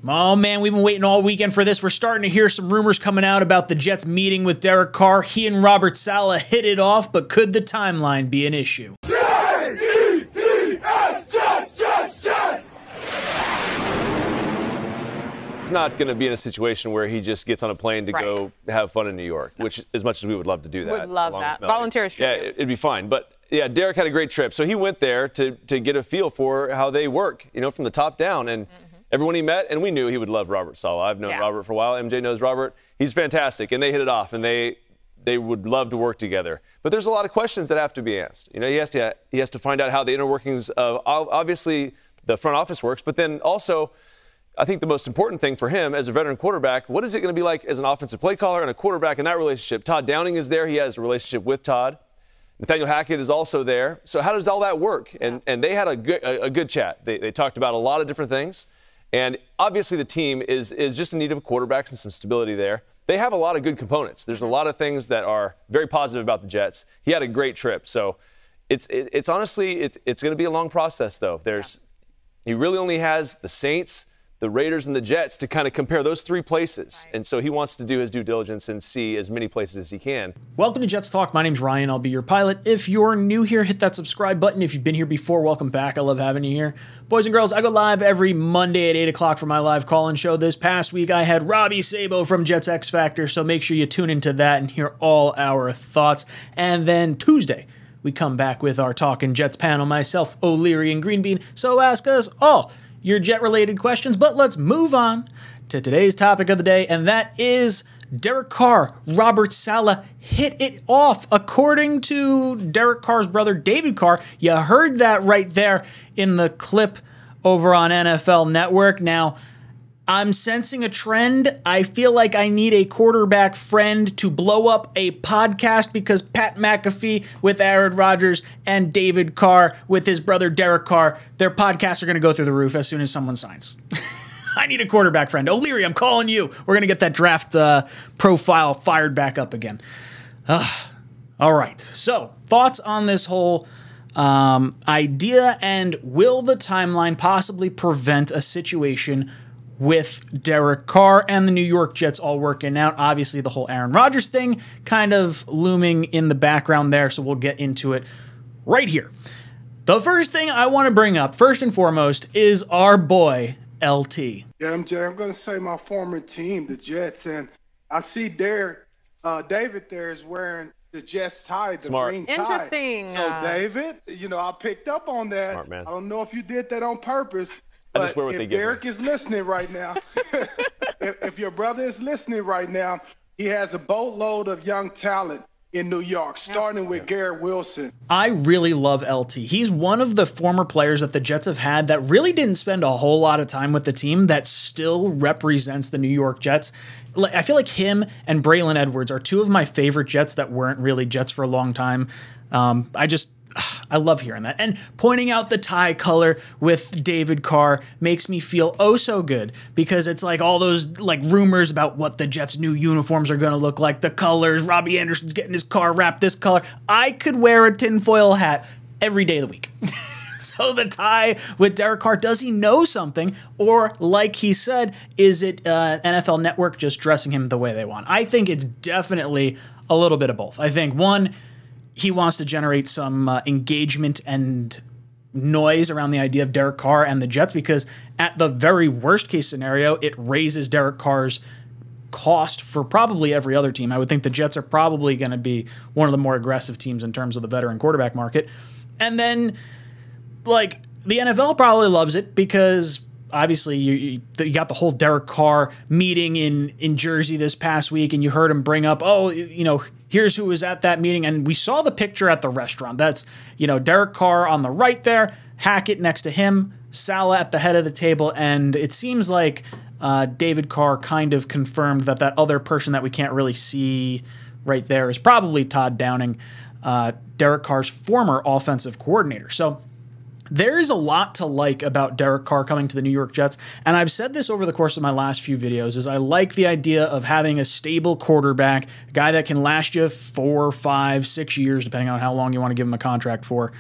Oh, man, we've been waiting all weekend for this. We're starting to hear some rumors coming out about the Jets meeting with Derek Carr. He and Robert Saleh hit it off, but could the timeline be an issue? J-E-T-S, Jets, Jets, Jets! He's not going to be in a situation where he just gets on a plane to go have fun in New York, which, as much as we would love to do that. Would love that. Volunteer trip. Yeah, it'd be fine. But, yeah, Derek had a great trip. So he went there to get a feel for how they work, you know, from the top down. And everyone he met, and we knew he would love Robert Saleh. I've known Robert for a while. MJ knows Robert. He's fantastic, and they hit it off, and they would love to work together. But there's a lot of questions that have to be asked. You know, he has to find out how the inner workings of obviously the front office works, but then also I think the most important thing for him as a veteran quarterback, what is it going to be like as an offensive play caller and a quarterback in that relationship? Todd Downing is there. He has a relationship with Todd. Nathaniel Hackett is also there. So how does all that work? And they had a good chat. They talked about a lot of different things. And obviously the team is just in need of a quarterback and some stability there. They have a lot of good components. There's a lot of things that are very positive about the Jets. He had a great trip. So it's honestly, it's going to be a long process, though. He really only has the Saints, the Raiders, and the Jets to kind of compare those three places. And so he wants to do his due diligence and see as many places as he can. Welcome to Jets Talk. My name's Ryan. I'll be your pilot. If you're new here, hit that subscribe button. If you've been here before, welcome back. I love having you here. Boys and girls, I go live every Monday at 8 o'clock for my live call-in show. This past week, I had Robbie Sabo from Jets X Factor, so make sure you tune into that and hear all our thoughts. And then Tuesday, we come back with our Talkin' Jets panel, myself, O'Leary, and Greenbean. So ask us all your Jet-related questions, but let's move on to today's topic of the day, and that is Derek Carr, Robert Saleh hit it off. According to Derek Carr's brother, David Carr, you heard that right there in the clip over on NFL Network. Now, I'm sensing a trend. I feel like I need a quarterback friend to blow up a podcast because Pat McAfee with Aaron Rodgers and David Carr with his brother Derek Carr, their podcasts are going to go through the roof as soon as someone signs. I need a quarterback friend. O'Leary, I'm calling you. We're going to get that draft profile fired back up again. All right. So, thoughts on this whole idea, and will the timeline possibly prevent a situation with Derek Carr and the New York Jets all working out? Obviously, the whole Aaron Rodgers thing kind of looming in the background there, so we'll get into it right here. The first thing I want to bring up, first and foremost, is our boy, LT. Yeah, MJ, I'm going to say my former team, the Jets, and I see David there is wearing the Jets tie, the green tie. Interesting. So, David, you know, I picked up on that. Smart man. I don't know if you did that on purpose. I just wear what if they give Derek me. is listening right now, if your brother is listening right now, he has a boatload of young talent in New York, starting with Garrett Wilson. I really love LT. He's one of the former players that the Jets have had that really didn't spend a whole lot of time with the team that still represents the New York Jets. I feel like him and Braylon Edwards are two of my favorite Jets that weren't really Jets for a long time. I love hearing that. And pointing out the tie color with David Carr makes me feel oh so good, because it's like all those like rumors about what the Jets' new uniforms are going to look like, the colors, Robbie Anderson's getting his car wrapped this color. I could wear a tinfoil hat every day of the week. So the tie with Derek Carr, does he know something? Or like he said, is it NFL Network just dressing him the way they want? I think it's definitely a little bit of both. I think, one, he wants to generate some engagement and noise around the idea of Derek Carr and the Jets, because at the very worst case scenario, it raises Derek Carr's cost for probably every other team. I would think the Jets are probably going to be one of the more aggressive teams in terms of the veteran quarterback market. And then, like, the NFL probably loves it because obviously you got the whole Derek Carr meeting in Jersey this past week, and you heard him bring up, oh, you know, here's who was at that meeting. And we saw the picture at the restaurant. That's, you know, Derek Carr on the right there, Hackett next to him, Saleh at the head of the table. And it seems like David Carr kind of confirmed that other person that we can't really see right there is probably Todd Downing, Derek Carr's former offensive coordinator. So there is a lot to like about Derek Carr coming to the New York Jets, and I've said this over the course of my last few videos, is I like the idea of having a stable quarterback, a guy that can last you 4, 5, 6 years, depending on how long you want to give him a contract for.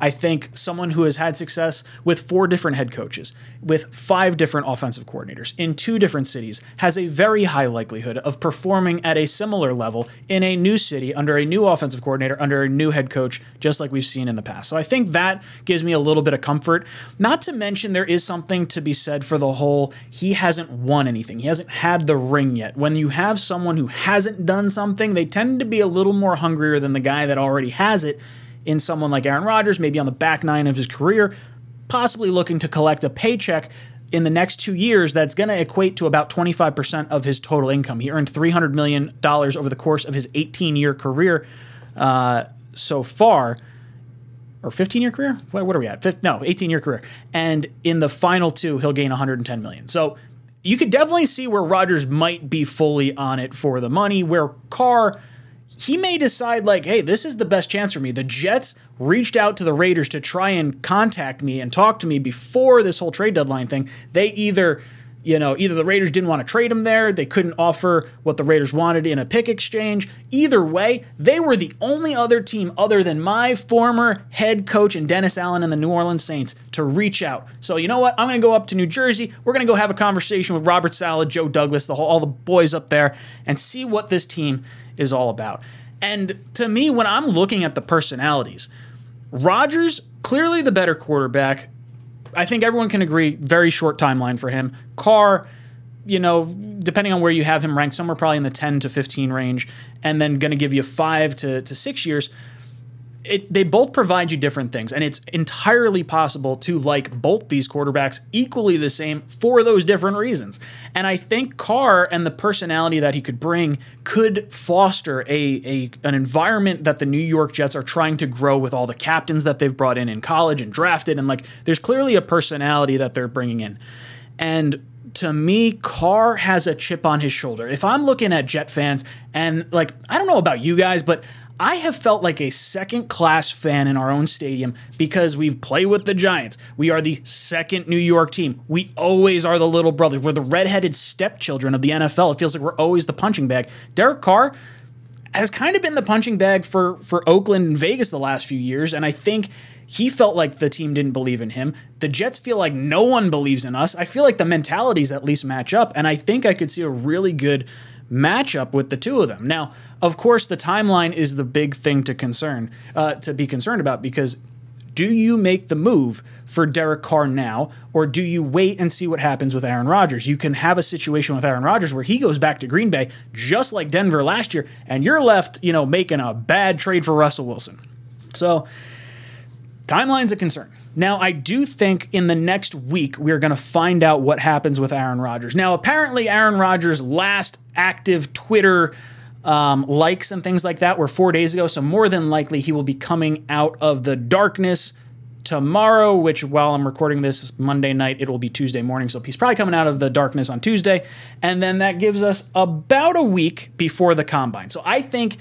I think someone who has had success with 4 different head coaches, with 5 different offensive coordinators in 2 different cities, has a very high likelihood of performing at a similar level in a new city under a new offensive coordinator, under a new head coach, just like we've seen in the past. So I think that gives me a little bit of comfort. Not to mention there is something to be said for the whole, he hasn't won anything. He hasn't had the ring yet. When you have someone who hasn't done something, they tend to be a little more hungrier than the guy that already has it, in someone like Aaron Rodgers, maybe on the back 9 of his career, possibly looking to collect a paycheck in the next 2 years that's going to equate to about 25% of his total income. He earned $300 million over the course of his 18-year career so far. Or 15-year career? What are we at? 18-year career. And in the final 2, he'll gain $110 million. So you could definitely see where Rodgers might be fully on it for the money, where Carr, he may decide like, hey, this is the best chance for me. The Jets reached out to the Raiders to try and contact me and talk to me before this whole trade deadline thing. They either the Raiders didn't want to trade him there. They couldn't offer what the Raiders wanted in a pick exchange. Either way, they were the only other team other than my former head coach and Dennis Allen and the New Orleans Saints to reach out. So you know what? I'm going to go up to New Jersey. We're going to go have a conversation with Robert Saleh, Joe Douglas, all the boys up there, and see what this team is all about. And to me, when I'm looking at the personalities, Rodgers, clearly the better quarterback. I think everyone can agree, very short timeline for him. Carr, depending on where you have him ranked, somewhere probably in the 10 to 15 range, and then going to give you 5 to 6 years. They both provide you different things, and it's entirely possible to like both these quarterbacks equally the same for those different reasons. And I think Carr and the personality that he could bring could foster an environment that the New York Jets are trying to grow with all the captains that they've brought in college and drafted, and there's clearly a personality that they're bringing in. And to me, Carr has a chip on his shoulder. If I'm looking at Jet fans, and I don't know about you guys, but I have felt like a second-class fan in our own stadium because we've played with the Giants. We are the second New York team. We always are the little brothers. We're the redheaded stepchildren of the NFL. It feels like we're always the punching bag. Derek Carr has kind of been the punching bag for Oakland and Vegas the last few years, and I think he felt like the team didn't believe in him. The Jets feel like no one believes in us. I feel like the mentalities at least match up, and I think I could see a really good matchup with the two of them. Now, of course, the timeline is the big thing to be concerned about, because do you make the move for Derek Carr now, or do you wait and see what happens with Aaron Rodgers? You can have a situation with Aaron Rodgers where he goes back to Green Bay, just like Denver last year, and you're left, making a bad trade for Russell Wilson. So, timeline's a concern. Now, I do think in the next week we're going to find out what happens with Aaron Rodgers. Now, apparently Aaron Rodgers' last active Twitter likes and things like that were 4 days ago, so more than likely he will be coming out of the darkness tomorrow, which while I'm recording this Monday night, it will be Tuesday morning, so he's probably coming out of the darkness on Tuesday, and then that gives us about a week before the Combine. So I think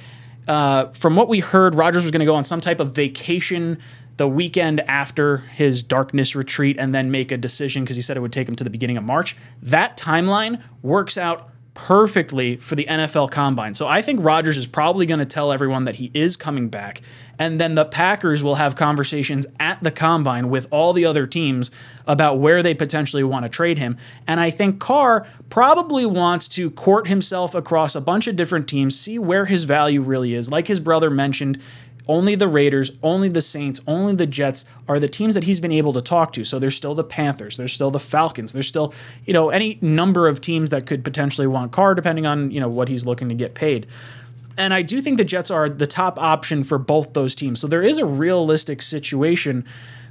from what we heard, Rodgers was going to go on some type of vacation the weekend after his darkness retreat and then make a decision, because he said it would take him to the beginning of March. That timeline works out perfectly for the NFL Combine. So I think Rodgers is probably going to tell everyone that he is coming back, and then the Packers will have conversations at the Combine with all the other teams about where they potentially want to trade him. And I think Carr probably wants to court himself across a bunch of different teams, see where his value really is. Like his brother mentioned, only the Raiders, only the Saints, only the Jets are the teams that he's been able to talk to. So there's still the Panthers, there's still the Falcons, there's still, any number of teams that could potentially want Carr depending on, what he's looking to get paid. And I do think the Jets are the top option for both those teams. So there is a realistic situation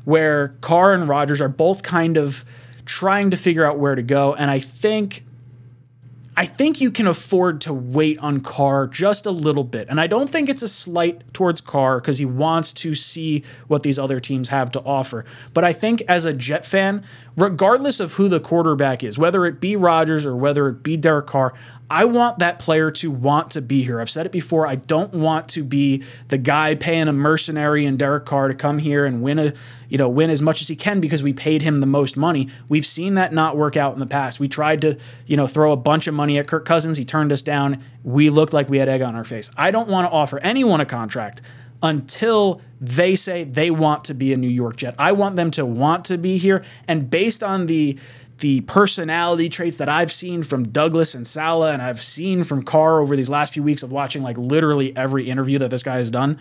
where Carr and Rodgers are both kind of trying to figure out where to go. And I think you can afford to wait on Carr just a little bit. And I don't think it's a slight towards Carr because he wants to see what these other teams have to offer. But I think as a Jet fan, regardless of who the quarterback is, whether it be Rodgers or whether it be Derek Carr, I want that player to want to be here. I've said it before. I don't want to be the guy paying a mercenary in Derek Carr to come here and win as much as he can because we paid him the most money. We've seen that not work out in the past. We tried to, throw a bunch of money at Kirk Cousins. He turned us down. We looked like we had egg on our face. I don't want to offer anyone a contract until they say they want to be a New York Jet. I want them to want to be here. And based on the personality traits that I've seen from Douglas and Saleh, and I've seen from Carr over these last few weeks of watching like literally every interview that this guy has done,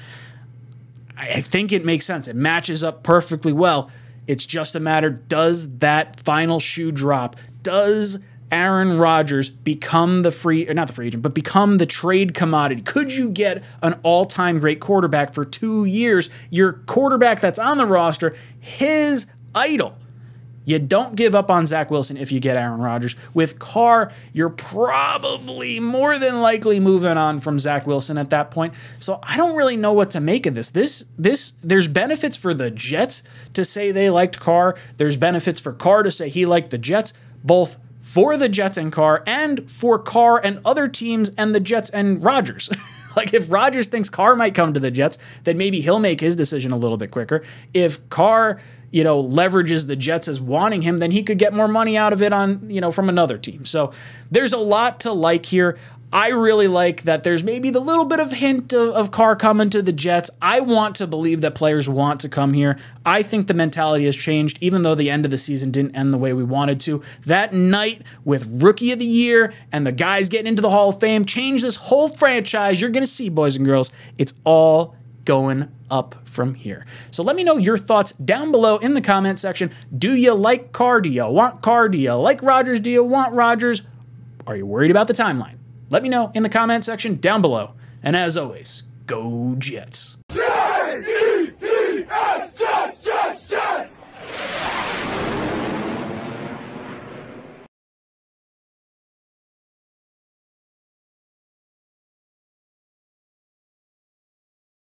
I think it makes sense. It matches up perfectly well. It's just a matter, does that final shoe drop? Does Aaron Rodgers become become the trade commodity? Could you get an all-time great quarterback for 2 years? Your quarterback that's on the roster, his idol. You don't give up on Zach Wilson if you get Aaron Rodgers. With Carr, you're probably more than likely moving on from Zach Wilson at that point. So I don't really know what to make of this. There's benefits for the Jets to say they liked Carr. There's benefits for Carr to say he liked the Jets, both for the Jets and Carr, and for Carr and other teams and the Jets and Rodgers. Like, if Rodgers thinks Carr might come to the Jets, then maybe he'll make his decision a little bit quicker. If Carr, leverages the Jets as wanting him, then he could get more money out of it from another team. So there's a lot to like here. I really like that there's maybe the little bit of hint of Carr coming to the Jets. I want to believe that players want to come here. I think the mentality has changed, even though the end of the season didn't end the way we wanted to. That night with Rookie of the Year and the guys getting into the Hall of Fame changed this whole franchise. You're going to see, boys and girls, it's all going up from here. So let me know your thoughts down below in the comment section. Do you like Carr? Do you want Carr? Do you like Rodgers? Do you want Rodgers? Are you worried about the timeline? Let me know in the comment section down below. And as always, go Jets.